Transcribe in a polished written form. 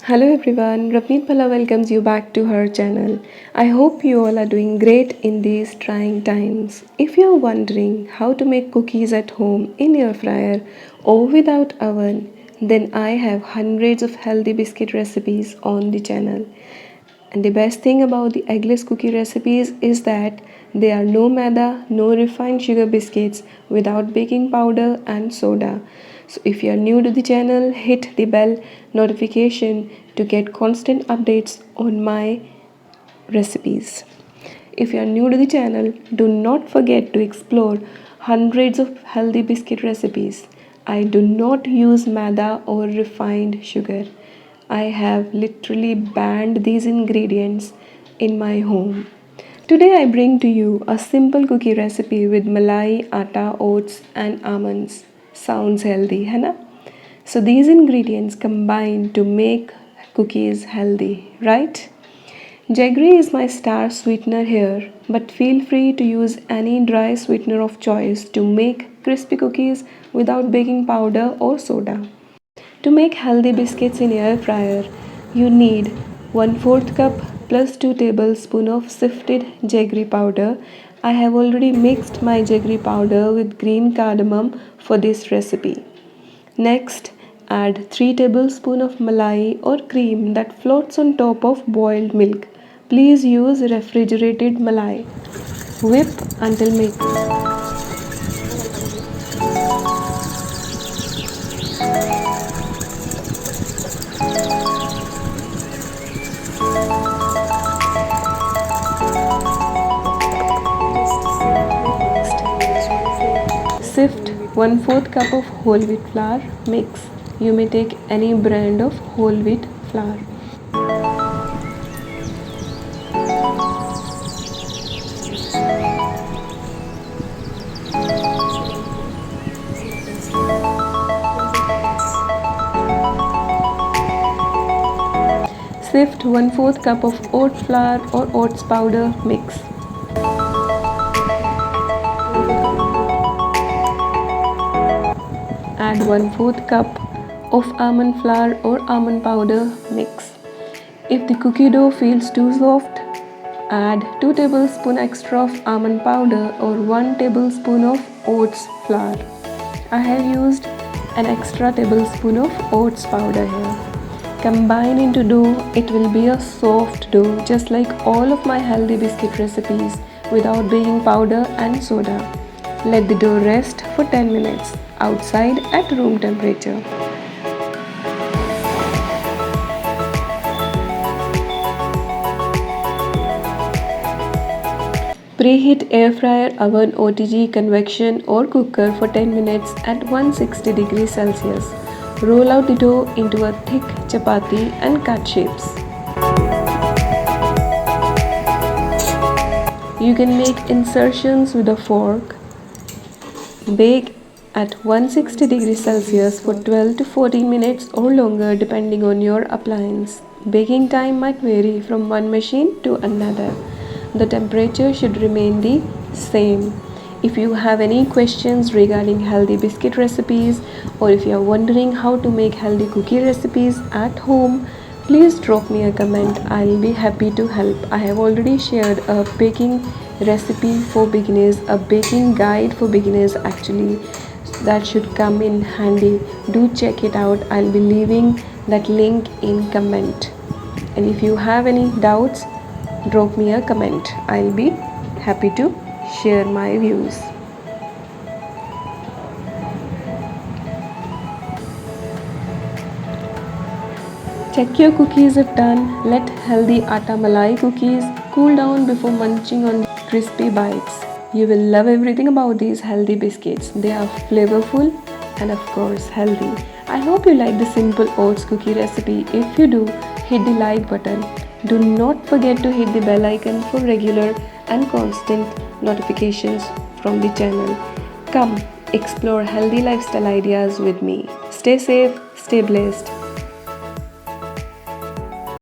Hello everyone, Ravneet Phala welcomes you back to her channel. I hope you all are doing great in these trying times. If you are wondering how to make cookies at home in air fryer or without oven, then I have hundreds of healthy biscuit recipes on the channel. And the best thing about the eggless cookie recipes is that there are no maida, no refined sugar biscuits without baking powder and soda. So if you are new to the channel, hit the bell notification to get constant updates on my recipes. If you are new to the channel, do not forget to explore hundreds of healthy biscuit recipes. I do not use maida or refined sugar. I have literally banned these ingredients in my home. Today I bring to you a simple cookie recipe with malai, atta, oats and almonds. Sounds healthy, है ना? So these ingredients combine to make cookies healthy, right? Jaggery is my star sweetener here, but feel free to use any dry sweetener of choice to make crispy cookies without baking powder or soda. To make healthy biscuits in air fryer, you need 1/4 cup plus 2 tablespoons of sifted jaggery powder. I have already mixed my jaggery powder with green cardamom for this recipe. Next, add 3 tablespoons of malai or cream that floats on top of boiled milk. Please use refrigerated malai. Whip until mixed. Sift 1/4 cup of whole wheat flour. Mix. You may take any brand of whole wheat flour. Sift 1/4 cup of oat flour or oats powder. Mix. Add 1/4 cup of almond flour or almond powder. Mix. If the cookie dough feels too soft, add 2 tablespoons extra of almond powder or 1 tablespoon of oats flour. I have used an extra tablespoon of oats powder here. Combine into dough, it will be a soft dough just like all of my healthy biscuit recipes without baking powder and soda. Let the dough rest for 10 minutes outside at room temperature. Preheat air fryer, oven, OTG, convection or cooker for 10 minutes at 160 degrees Celsius. Roll out the dough into a thick chapati and cut shapes. You can make insertions with a fork. Bake at 160 degrees Celsius for 12 to 14 minutes or longer depending on your appliance. Baking time might vary from one machine to another. The temperature should remain the same. If you have any questions regarding healthy biscuit recipes or if you are wondering how to make healthy cookie recipes at home, please drop me a comment. I'll be happy to help. I have already shared a baking recipe for beginners, a baking guide for beginners actually. That should come in handy. Do check it out. I'll be leaving that link in comment. And if you have any doubts, drop me a comment. I'll be happy to share my views. Check your cookies if done. Let healthy atta malai cookies cool down before munching on crispy bites. You will love everything about these healthy biscuits. They are flavorful and of course healthy. I hope you like the simple oats cookie recipe. If you do, hit the like button. Do not forget to hit the bell icon for regular and constant notifications from the channel. Come explore healthy lifestyle ideas with me. Stay safe, stay blessed.